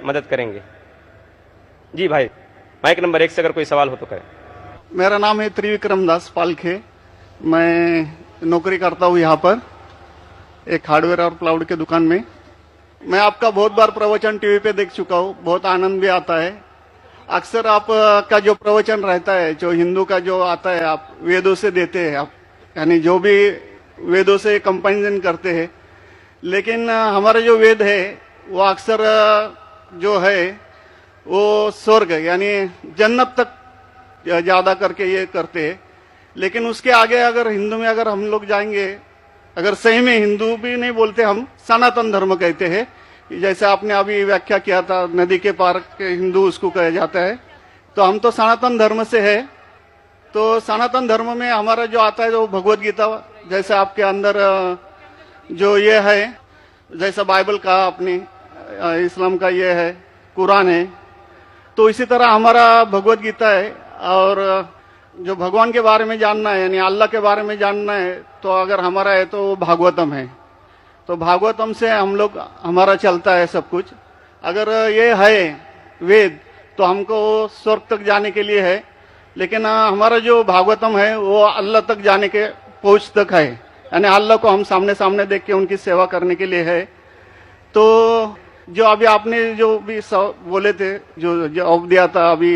मदद करेंगे। जी भाई, माइक नंबर 1 से अगर कोई सवाल हो तो करें। मेरा नाम है त्रिविक्रम दास पालखे। मैं नौकरी करता हूँ यहाँ पर एक हार्डवेयर और प्लाउड के दुकान में। मैं आपका बहुत बार प्रवचन टीवी पे देख चुका हूँ, बहुत आनंद भी आता है। अक्सर आप का जो प्रवचन रहता है, जो हिंदू का जो आता है, आप वेदों से देते हैं, आप यानी जो भी वेदों से कंपैरिजन करते हैं। लेकिन हमारा जो वेद है वो अक्सर जो है वो स्वर्ग यानी जन्नत तक ज्यादा करके ये करते हैं। लेकिन उसके आगे अगर हिंदू में अगर हम लोग जाएंगे, अगर सही में हिंदू भी नहीं बोलते, हम सनातन धर्म कहते हैं। जैसे आपने अभी व्याख्या किया था, नदी के पार के हिंदू उसको कहा जाता है। तो हम तो सनातन धर्म से है। तो सनातन धर्म में हमारा जो आता है जो भगवत गीता, जैसे आपके अंदर जो ये है, जैसा बाइबल का आपने इस्लाम का ये है, कुरान है, तो इसी तरह हमारा भगवत गीता है। और जो भगवान के बारे में जानना है यानी अल्लाह के बारे में जानना है, तो अगर हमारा है तो भागवतम है। तो भागवतम से हम लोग हमारा चलता है सब कुछ। अगर ये है वेद तो हमको स्वर्ग तक जाने के लिए है। लेकिन हमारा जो भागवतम है वो अल्लाह तक जाने के पहुंच तक है, यानी अल्लाह को हम सामने सामने देख के उनकी सेवा करने के लिए है। तो जो अभी आपने जो भी बोले थे, जो जवाब दिया था, अभी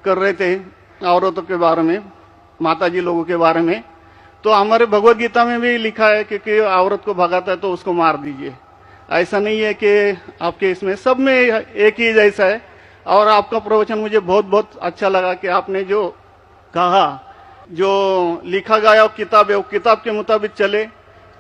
कर रहे थे औरतों के बारे में, माताजी लोगों के बारे में, तो हमारे भगवत गीता में भी लिखा है कि औरत को भगाता है तो उसको मार दीजिए। ऐसा नहीं है कि आपके इसमें सब में एक ही जैसा है। और आपका प्रवचन मुझे बहुत बहुत अच्छा लगा कि आपने जो कहा, जो लिखा गया किताब है वो किताब के मुताबिक चले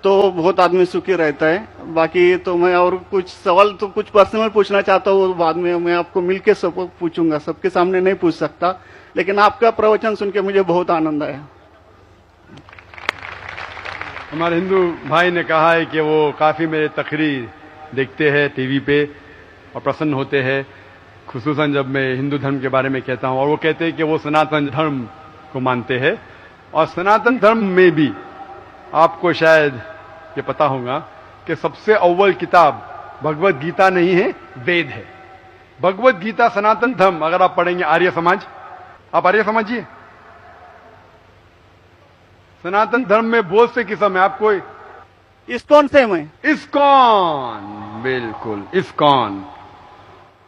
तो बहुत आदमी सुखी रहता है। बाकी तो मैं और कुछ सवाल तो कुछ पर्सनल पूछना चाहता हूँ, बाद में मैं आपको मिलके सब पूछूंगा, सबके सामने नहीं पूछ सकता। लेकिन आपका प्रवचन सुन के मुझे बहुत आनंद आया। हमारे हिंदू भाई ने कहा है कि वो काफी मेरे तकरीर देखते हैं टीवी पे और प्रसन्न होते हैं, खुसूसन जब मैं हिंदू धर्म के बारे में कहता हूं। और वो कहते हैं कि वो सनातन धर्म को मानते हैं। और सनातन धर्म में भी आपको शायद ये पता होगा कि सबसे अव्वल किताब भगवत गीता नहीं है, वेद है। भगवत गीता सनातन धर्म अगर आप पढ़ेंगे, आर्य समाज, आप आर्य समाजिए, सनातन धर्म में बहुत से किस्म है। आपको इस्कॉन से मैं इस्कॉन, बिल्कुल इस्कॉन,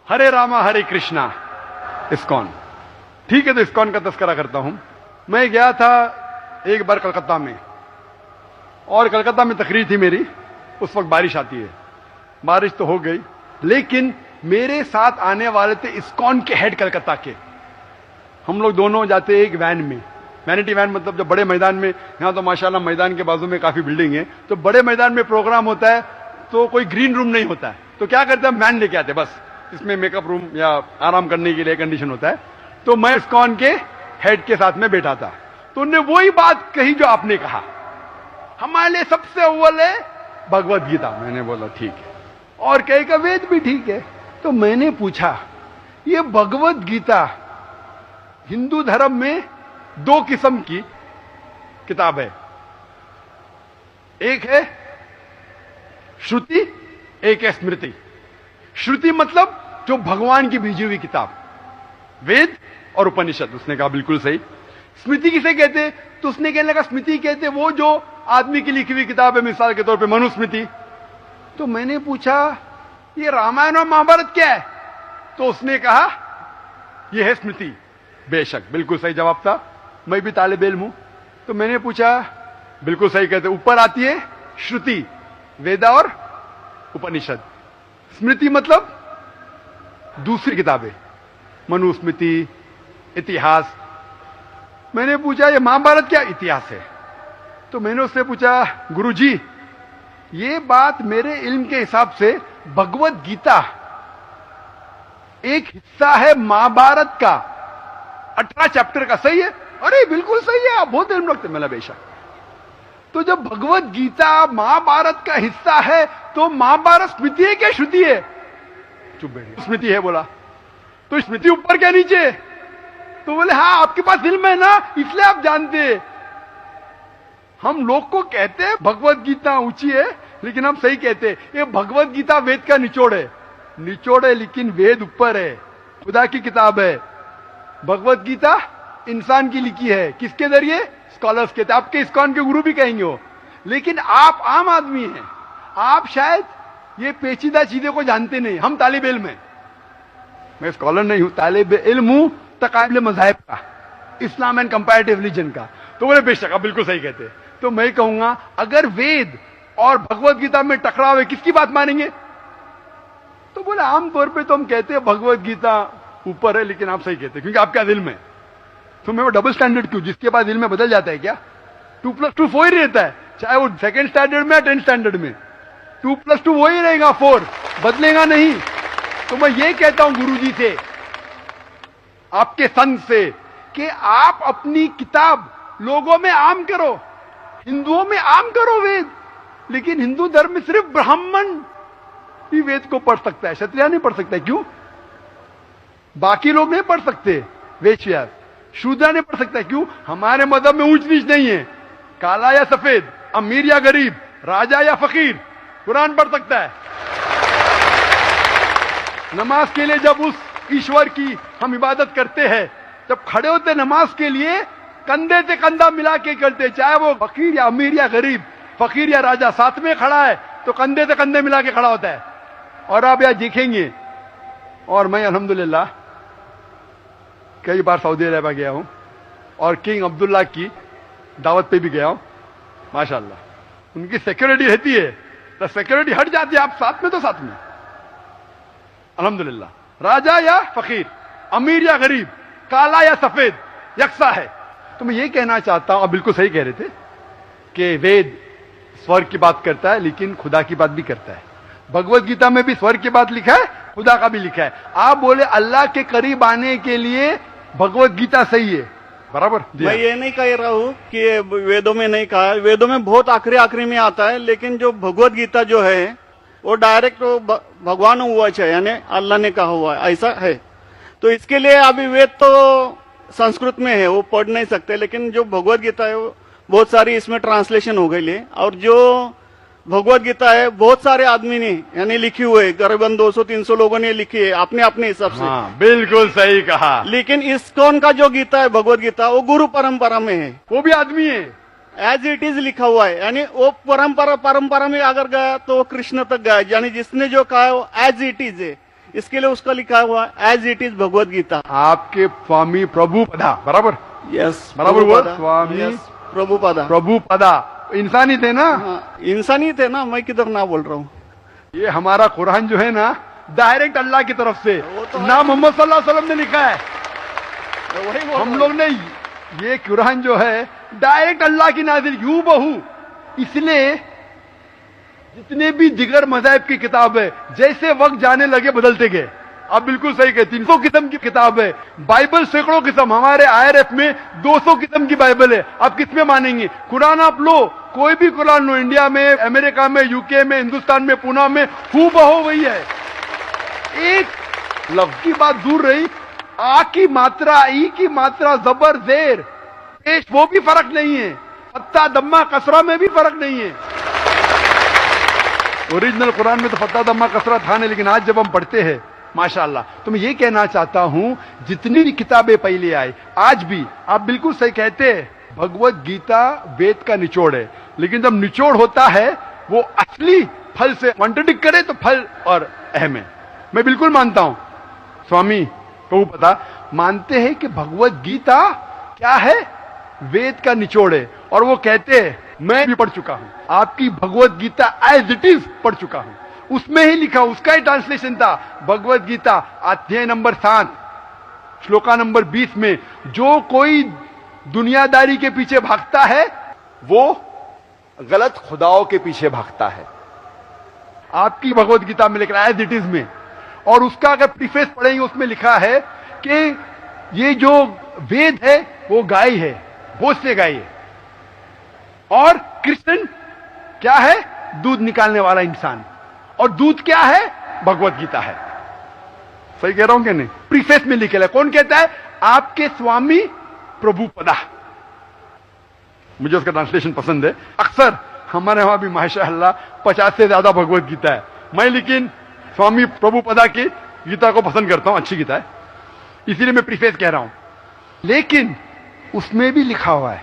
हरे रामा हरे कृष्णा, इस्कॉन, ठीक है। तो इस्कॉन का तस्करा करता हूं। मैं गया था एक बार कलकत्ता में, और कलकत्ता में तकरीर थी मेरी। उस वक्त बारिश आती है, बारिश तो हो गई, लेकिन मेरे साथ आने वाले थे इस्कॉन के हेड कलकत्ता के। हम लोग दोनों जाते एक वैन में, वैनिटी वैन, मतलब जब बड़े मैदान में, यहां तो माशाल्लाह मैदान के बाजू में काफी बिल्डिंग है, तो बड़े मैदान में प्रोग्राम होता है तो कोई ग्रीन रूम नहीं होता है, तो क्या करते हैं, वैन लेके आते, बस इसमें मेकअप रूम या आराम करने के लिए कंडीशन होता है। तो मैं इस्कॉन के हेड के साथ में बैठा था, तो उन्होंने वही बात कही जो आपने कहा, हमारे लिए सबसे अव्वल है भगवत गीता। मैंने बोला ठीक है, और कहीं का वेद भी ठीक है। तो मैंने पूछा, ये भगवत गीता हिंदू धर्म में दो किस्म की किताब है, एक है श्रुति, एक है स्मृति। श्रुति मतलब जो भगवान की भेजी हुई किताब, वेद और उपनिषद। उसने कहा बिल्कुल सही। स्मृति किसे कहते, तो उसने कहने लगा स्मृति कहते वो जो आदमी की लिखी हुई किताब है, मिसाल के तौर पे मनुस्मृति। तो मैंने पूछा ये रामायण और महाभारत क्या है, तो उसने कहा यह है स्मृति। बेशक बिल्कुल सही जवाब था, मैं भी तालिब इल्म हूं। तो मैंने पूछा, बिल्कुल सही कहते, ऊपर आती है श्रुति, वेदा और उपनिषद। स्मृति मतलब दूसरी किताबें, मनुस्मृति, इतिहास। मैंने पूछा ये महाभारत क्या इतिहास है, तो मैंने उससे पूछा गुरुजी ये बात मेरे इल्म के हिसाब से भगवत गीता एक हिस्सा है महाभारत का, 18 चैप्टर का, सही है? अरे बिल्कुल सही है, आप बहुत इल्म रखते। मैंने बेशक। तो जब भगवत गीता महाभारत का हिस्सा है तो महाभारत स्मृति है क्या श्रुति है? चुप बैठे, स्मृति है बोला। तो स्मृति ऊपर क्या नीचे? तो बोले हाँ आपके पास इल्म है ना, इसलिए आप जानते। हम लोग को कहते हैं भगवत गीता ऊंची है, लेकिन हम सही कहते हैं ये भगवत गीता वेद का निचोड़ है। निचोड़ है लेकिन वेद ऊपर है, खुदा की किताब है। भगवत गीता इंसान की लिखी है, किसके जरिए? स्कॉलर्स के। आपके इस्कॉन के गुरु भी कहेंगे वो, लेकिन आप आम आदमी हैं, आप शायद ये पेचीदा चीजों को जानते नहीं। हम तालिब इल्म हैं, मैं स्कॉलर नहीं हूं, तालिब इल्म हूं तकाबिल मज़ाहिब का, इस्लाम एंड कंपैरेटिव रिलीजन का। तो बोले बेशक आप बिल्कुल सही कहते। तो मैं कहूंगा अगर वेद और भगवत गीता में टकराव है, किसकी बात मानेंगे? तो बोले आमतौर पे तो हम कहते हैं भगवत गीता ऊपर है, लेकिन आप सही कहते हैं क्योंकि आपका दिल में। तो मैं वो डबल स्टैंडर्ड क्यों? जिसके बाद दिल में बदल जाता है क्या? 2+2 4 ही रहता है, चाहे वो सेकंड स्टैंडर्ड में या 10th स्टैंडर्ड में 2+2 वही रहेगा, 4 बदलेगा नहीं। तो मैं ये कहता हूं गुरुजी से, आपके संत से, कि आप अपनी किताब लोगों में आम करो, हिंदुओं में आम करो वेद। लेकिन हिंदू धर्म में सिर्फ ब्राह्मण ही वेद को पढ़ सकता है, क्षत्रिय नहीं पढ़ सकता है। क्यों? बाकी लोग नहीं पढ़ सकते, वेश्या शूद्र नहीं पढ़ सकता है। क्यों? हमारे मजहब में ऊंच नीच नहीं है, काला या सफेद, अमीर या गरीब, राजा या फकीर, कुरान पढ़ सकता है। नमाज के लिए जब उस ईश्वर की हम इबादत करते हैं, जब खड़े होते नमाज के लिए, कंधे से कंधा मिला के करते, चाहे वो फकीर या अमीर या गरीब, फकीर या राजा साथ में खड़ा है तो कंधे से कंधे मिला के खड़ा होता है। और आप यहां देखेंगे, और मैं अल्हम्दुलिल्लाह कई बार सऊदी अरब गया हूं और किंग अब्दुल्ला की दावत पे भी गया हूं, माशाल्लाह उनकी सिक्योरिटी रहती है, तो सिक्योरिटी हट जाती है, आप साथ में तो साथ में, अल्हम्दुलिल्लाह। राजा या फकीर, अमीर या गरीब, काला या सफेद, यकसा है। तो मैं ये कहना चाहता हूं, आप बिल्कुल सही कह रहे थे कि वेद स्वर्ग की बात करता है लेकिन खुदा की बात भी करता है। भगवत गीता में भी स्वर्ग की बात लिखा है, खुदा का भी लिखा है। आप बोले अल्लाह के करीब आने के लिए भगवत गीता सही है, बराबर? मैं ये नहीं कह रहा हूँ कि वेदों में नहीं कहा है, वेदों में बहुत आखिरी में आता है, लेकिन जो भगवत गीता जो है वो डायरेक्ट भगवान हुआ है, यानी अल्लाह ने कहा हुआ है, ऐसा है। तो इसके लिए अभी वेद तो संस्कृत में है, वो पढ़ नहीं सकते, लेकिन जो भगवत गीता है वो बहुत सारी इसमें ट्रांसलेशन हो गई है। और जो भगवत गीता है बहुत सारे आदमी ने यानी लिखी हुई है, करीबन 200-300 लोगों ने लिखी है अपने अपने हिसाब से। हाँ, बिल्कुल सही कहा। लेकिन इस्कॉन का जो गीता है भगवत गीता, वो गुरु परंपरा में है, वो भी आदमी है, एज इट इज लिखा हुआ है, यानी वो परंपरा में अगर गया तो वो कृष्ण तक गया, यानी जिसने जो कहा है वो एज इट इज है, इसके लिए उसका लिखा हुआ as it is Bhagavad Gita. आपके स्वामी प्रभुपदा, बराबर? यस, बराबर हुआ, स्वामी प्रभुपदा। प्रभुपदा इंसानी थे ना? हाँ, इंसानी थे ना, मैं किधर ना बोल रहा हूँ। ये हमारा कुरान जो है ना, डायरेक्ट अल्लाह की तरफ से, तो ना मोहम्मद सल्लल्लाहु अलैहि वसल्लम ने लिखा है। वही बोल हम लोग ने ये कुरान जो है डायरेक्ट अल्लाह की नाजिल हूबहू। इसलिए जितने भी दिगर मज़ाहिब की किताब है, जैसे वक्त जाने लगे बदलते गए। आप बिल्कुल सही कहते, 300 किस्म की किताब है, बाइबल सैकड़ों किस्म, हमारे IRF में 200 किस्म की बाइबल है। आप किस में मानेंगे? कुरान आप लो, कोई भी कुरान लो, इंडिया में, अमेरिका में, यूके में, हिंदुस्तान में, पुणे में, हूबहू वही है। एक लफ्ज की बात दूर रही, आ की मात्रा, ई की मात्रा, जबर जेर पेश, वो भी फर्क नहीं है, फत्ता दम्मा कसरा में भी फर्क नहीं है। ओरिजिनल कुरान में तो फत्ता दम्मा कसरा था नहीं, लेकिन आज जब हम पढ़ते हैं माशाअल्लाह। तो मैं ये कहना चाहता हूं, जितनी भी किताबें पहले आई, आज भी आप बिल्कुल सही कहते हैं, भगवत गीता वेद का निचोड़ है, लेकिन जब निचोड़ होता है वो असली फल से कॉन्ट्रडिक्ट करे तो फल और अहम है। मैं बिल्कुल मानता हूं, स्वामी प्रभुपदा मानते हैं कि भगवत गीता क्या है? वेद का निचोड़ है। और वो कहते हैं, मैं भी पढ़ चुका हूं, आपकी Bhagavad Gita as it is पढ़ चुका हूं, उसमें ही लिखा, उसका ही ट्रांसलेशन था। भगवत गीता अध्याय नंबर 7 श्लोका नंबर 20 में, जो कोई दुनियादारी के पीछे भागता है वो गलत खुदाओं के पीछे भागता है। आपकी भगवत गीता में लिखा है एज इट इज में, और उसका अगर प्रीफेस पढ़ेंगे उसमें लिखा है कि ये जो वेद है वो गाय है, भोज से गाय है, और कृष्ण क्या है? दूध निकालने वाला इंसान। और दूध क्या है? भगवत गीता है। सही कह रहा हूं कि नहीं? प्रीफेस में लिखे है। कौन कहता है? आपके स्वामी प्रभुपदा। मुझे उसका ट्रांसलेशन पसंद है। अक्सर हमारे वहां भी माशाअल्लाह 50 से ज्यादा भगवत गीता है। मैं लेकिन स्वामी प्रभुपदा की गीता को पसंद करता हूं, अच्छी गीता है, इसीलिए मैं प्रीफेस कह रहा हूं। लेकिन उसमें भी लिखा हुआ है,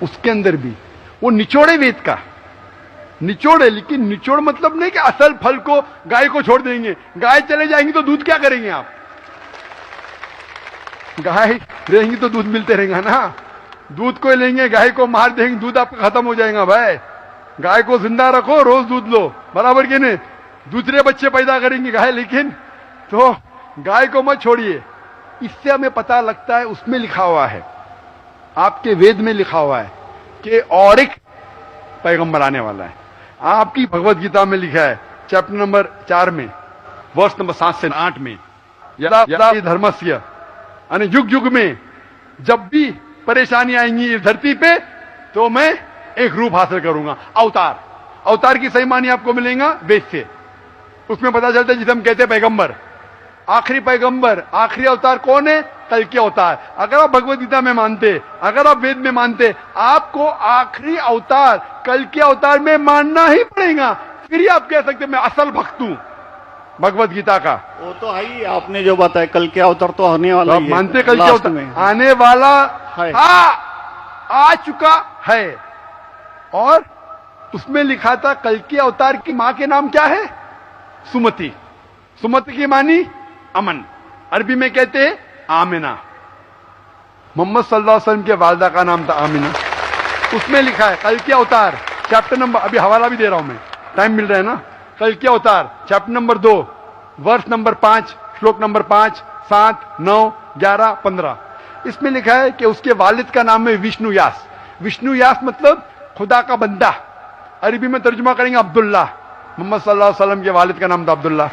उसके अंदर भी वो निचोड़े वेद का निचोड़ है, लेकिन निचोड़ मतलब नहीं कि असल फल को गाय को छोड़ देंगे, गाय चले जाएंगी तो दूध क्या करेंगे आप? गाय रहेंगी तो दूध मिलते रहेगा ना, दूध को लेंगे गाय को मार देंगे, दूध आपका खत्म हो जाएगा। भाई गाय को जिंदा रखो, रोज दूध लो, बराबर के नहीं, दूसरे बच्चे पैदा करेंगे गाय, लेकिन तो गाय को मत छोड़िए। इससे हमें पता लगता है, उसमें लिखा हुआ है, आपके वेद में लिखा हुआ है कि और एक पैगंबर आने वाला है। आपकी भगवत गीता में लिखा है चैप्टर नंबर 4 में वर्ष नंबर 7 से 8 में, यदा यदा धर्मस्य, यानी युग युग में जब भी परेशानी आएंगी इस धरती पे तो मैं एक रूप हासिल करूंगा, अवतार। अवतार की सही मानी आपको मिलेगा वेद से, उसमें पता चलता है जिसे हम कहते हैं पैगंबर। आखिरी पैगंबर, आखिरी अवतार कौन है? कल के अवतार। अगर आप भगवत गीता में मानते, अगर आप वेद में मानते, आपको आखिरी अवतार कल के अवतार में मानना ही पड़ेगा, फिर ही आप कह सकते मैं असल भक्त हूं भगवत गीता का। वो तो है ही, आपने जो बताया कल के अवतार तो आने वाला तो ही है, मानते कल के लास्ट अवतार में। आने वाला है। आ चुका है। और उसमें लिखा था कल के अवतार की मां के नाम क्या है? सुमति। सुमति की मानी अमन, अरबी में कहते हैं आमिना। मोहम्मद सल्लल्लाहु अलैहि वसल्लम के वालदा का नाम था आमिना। उसमें लिखा है कल के अवतार, चैप्टर नंबर, अभी हवाला भी दे रहा हूं मैं, टाइम मिल रहा है ना, कल के अवतार चैप्टर नंबर 2 वर्ष नंबर 5 श्लोक नंबर 5, 7, 9, 11, 15। इसमें लिखा है कि उसके वालिद का नाम है विष्णु यास। विष्णु यास मतलब खुदा का बंदा, अरबी में तर्जुमा करेंगे अब्दुल्ला। मोहम्मद सल्लल्लाहु अलैहि वसल्लम के वालिद का नाम था अब्दुल्ला।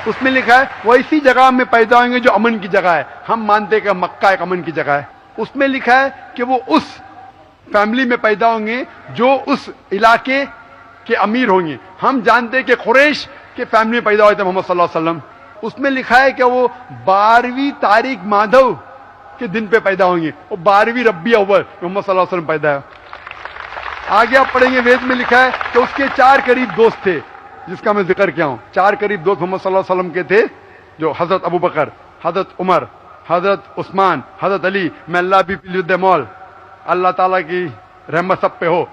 उसमें लिखा है वो ऐसी जगह में पैदा होंगे जो अमन की जगह है। हम मानते हैं कि मक्का एक अमन की जगह है। उसमें लिखा है कि वो उस फैमिली में पैदा होंगे जो उस इलाके के अमीर होंगे। हम जानते हैं कि कुरैश के फैमिली में पैदा हुए थे मोहम्मद सल्लल्लाहु अलैहि वसल्लम। उसमें लिखा है कि वो 12वीं तारीख माधव के दिन पे पैदा होंगे, वो 12वीं रब्बी अव्वल मोहम्मद सल्लल्लाहु अलैहि वसल्लम पैदा है। आगे आप पढ़ेंगे वेद में लिखा है कि उसके 4 करीब दोस्त थे, जिसका मैं जिक्र किया हूं। 4 करीब दोस्त मोहम्मद सल्लल्लाहु अलैहि वसल्लम के थे, जो हजरत अबू बकर, हजरत उमर, हजरत उस्मान, हजरत अली। मैं अल्लाह भी मौल, अल्लाह ताला की रहमत सब पे हो।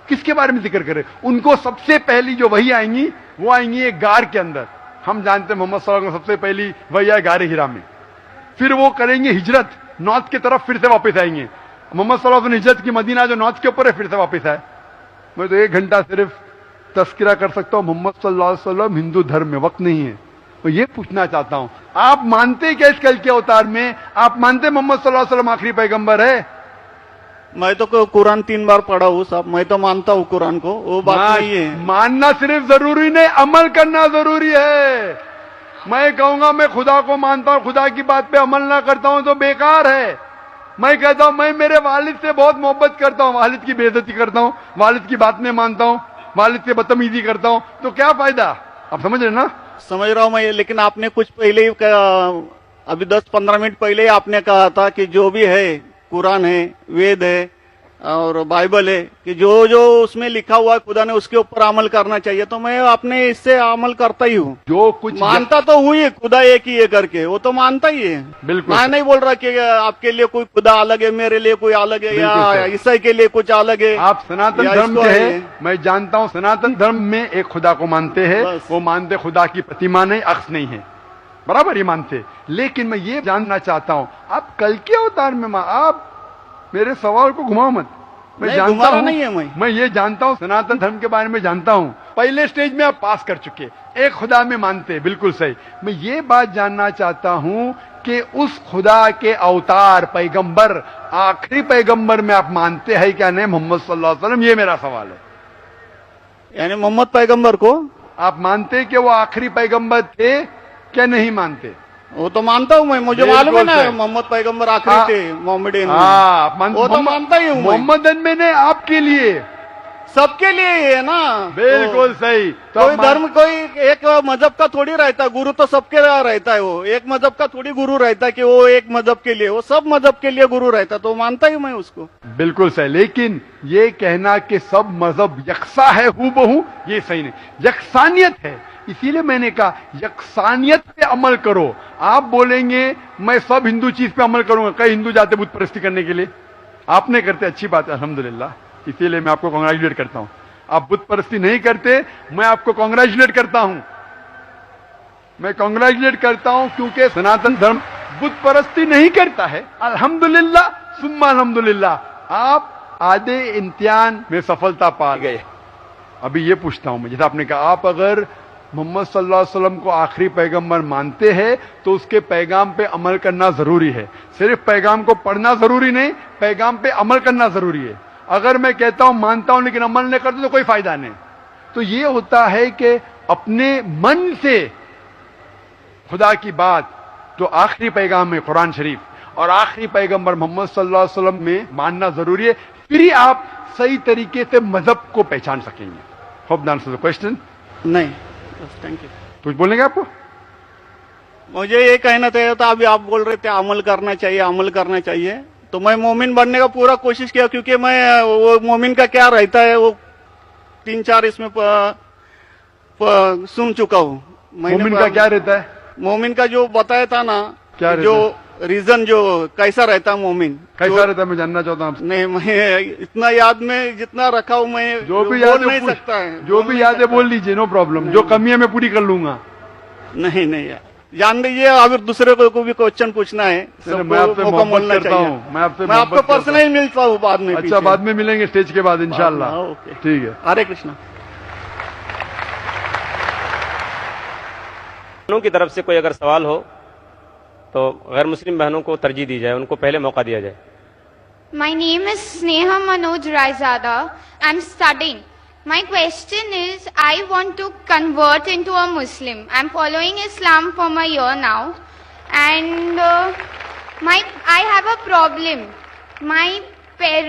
किसके बारे में जिक्र करें? उनको सबसे पहली जो वही आएंगी वो आएंगी एक गार के अंदर। हम जानते हैं मोहम्मद सल्लल्लाहु अलैहि वसल्लम सबसे पहली वही आए गारे हिरा में। फिर वो करेंगे हिजरत, नॉर्थ की तरफ फिर से वापस आएंगे। मोहम्मद सल्लल्लाहु अलैहि वसल्लम हिजरत की मदीना जो नॉर्थ के ऊपर है, फिर से वापस आए। मैं तो 1 घंटा सिर्फ तस्करा कर सकता हूं। मोहम्मद सल्लल्लाहु अलैहि वसल्लम हिंदू धर्म में वक्त नहीं है। मैं ये पूछना चाहता हूं, आप मानते क्या इस कल के अवतार में? आप मानते मोहम्मद सल्लल्लाहु अलैहि वसल्लम आखिरी पैगंबर है? मैं तो कुरान 3 बार पढ़ा हूँ साहब, मैं तो मानता हूँ कुरान को, वो बात नहीं है। मानना सिर्फ जरूरी नहीं, अमल करना जरूरी है। मैं कहूंगा मैं खुदा को मानता हूं, खुदा की बात पे अमल ना करता हूं तो बेकार है। मैं कहता हूं मैं मेरे वालिद से बहुत मोहब्बत करता हूं, वालिद की बेइज्जती करता हूं, वालिद की बात नहीं मानता हूं, वालिद से बदतमीजी करता हूं, तो क्या फायदा? आप समझ रहे ना? समझ रहा हूं मैं, लेकिन आपने कुछ पहले ही अभी 10-15 मिनट पहले ही आपने कहा था कि जो भी है कुरान है, वेद है और बाइबल है, कि जो जो उसमें लिखा हुआ है खुदा ने उसके ऊपर अमल करना चाहिए। तो मैं अपने इससे अमल करता ही हूँ, जो कुछ मानता तो हुई है खुदा एक ही है करके, वो तो मानता ही है। बिल्कुल मैं नहीं बोल रहा कि आपके लिए कोई खुदा अलग है, मेरे लिए कोई अलग है, या ईसाई के लिए कुछ अलग है। आप सनातन या धर्म इसको के है। हैं, मैं जानता हूं सनातन धर्म में एक खुदा को मानते हैं। वो मानते खुदा की प्रतिमा नहीं, अक्स नहीं है, बराबर ये मानते। लेकिन मैं ये जानना चाहता हूं, आप कल के अवतार में आप मेरे सवाल को घुमाओ मत। मैं जानता हूं, नहीं है मैं ये जानता हूं, सनातन धर्म के बारे में जानता हूं। पहले स्टेज में आप पास कर चुके, एक खुदा में मानते, बिल्कुल सही। मैं ये बात जानना चाहता हूं कि उस खुदा के अवतार पैगंबर, आखिरी पैगंबर में आप मानते हैं क्या नहीं? मोहम्मद सल्लल्लाहु अलैहि वसल्लम, ये मेरा सवाल है। यानी मोहम्मद पैगंबर को आप मानते कि वो आखिरी पैगंबर थे क्या नहीं मानते? वो तो मानता हूँ मैं, मुझे मालूम है ना मोहम्मद पैगंबर आखिरी थे मोहम्मदन में। वो तो मानता ही हूँ। मोहम्मदन में ने आपके लिए, सबके लिए ही है ना। बिल्कुल सही। तो कोई धर्म, कोई एक मजहब का थोड़ी रहता है गुरु, तो सबके रहता है। वो एक मजहब का थोड़ी गुरु रहता है कि वो एक मजहब के लिए, वो सब मजहब के लिए गुरु रहता है। तो मानता ही मैं उसको। बिल्कुल सही। लेकिन ये कहना कि सब मजहब यकसा है हूबहू, ये सही नहीं। यकसानियत है। इसीलिए मैंने कहा यकसानियत पे अमल करो। आप बोलेंगे मैं सब हिंदू चीज पे अमल करूंगा, कई हिंदू जाते बुत परस्ती करने के लिए, आपने करते, अच्छी बात है अल्हम्दुलिल्लाह, इसीलिए मैं आपको कांग्रेचुलेट करता हूं। आप बुत परस्ती नहीं करते, मैं आपको कांग्रेचुलेट करता हूं, मैं कांग्रेचुलेट करता हूं, क्योंकि सनातन धर्म बुत परस्ती नहीं करता है। अल्हम्दुलिल्लाह सुम्मा अल्हम्दुलिल्लाह आप आधे इम्तिहान में सफलता पा गए। अभी ये पूछता हूं मैं, जैसे आपने कहा आप अगर मोहम्मद सल्लल्लाहु अलैहि वसल्लम को आखिरी पैगंबर मानते हैं तो उसके पैगाम पे अमल करना जरूरी है। सिर्फ पैगाम को पढ़ना जरूरी नहीं, पैगाम पे अमल करना जरूरी है। अगर मैं कहता हूं मानता हूं लेकिन अमल नहीं करता तो कोई फायदा नहीं। तो ये होता है कि अपने मन से खुदा की बात जो आखिरी पैगाम है कुरान शरीफ और आखिरी पैगंबर मोहम्मद सल्लल्लाहु अलैहि वसल्लम में मानना जरूरी है, फिर ही आप सही तरीके से मजहब को पहचान सकेंगे। Hope the answer the question. नहीं, थैंक यू। कुछ बोलेंगे आपको? मुझे ये कहना चाहिए था, अभी आप बोल रहे थे अमल करना चाहिए, अमल करना चाहिए, तो मैं मोमिन बनने का पूरा कोशिश किया, क्योंकि मैं वो मोमिन का क्या रहता है वो 3-4 इसमें सुन चुका हूँ। मोमिन का क्या रहता है? मोमिन का जो बताया था ना, क्या जो रीजन जो कैसा रहता है मोमिन, कैसा रहता है मैं जानना चाहता हूँ। नहीं, मैं इतना याद में जितना रखा हूँ मैं जो भी बोल याद नहीं सकता है, जो भी याद है बोल लीजिए, नो प्रॉब्लम। जो कमी है मैं पूरी कर लूंगा। नहीं नहीं, जान लीजिए, अगर दूसरे को भी क्वेश्चन पूछना है मैं आपसे मौका मोहब्बत मिलना करता चाहिए। हूँ, मैं आपसे मैं आपको पर्सनली मिलता हूँ बाद में। अच्छा, बाद में मिलेंगे स्टेज के बाद इंशाल्लाह। ओके, ठीक है। हरे कृष्णा। बहनों की तरफ से कोई अगर सवाल हो तो गैर मुस्लिम बहनों को तरजीह दी जाए, उनको पहले मौका दिया जाए। My name is Sneha Manoj Raizada. I'm studying. My question is, I want to convert into a Muslim. I'm following Islam for a year now, and I have a problem. My parents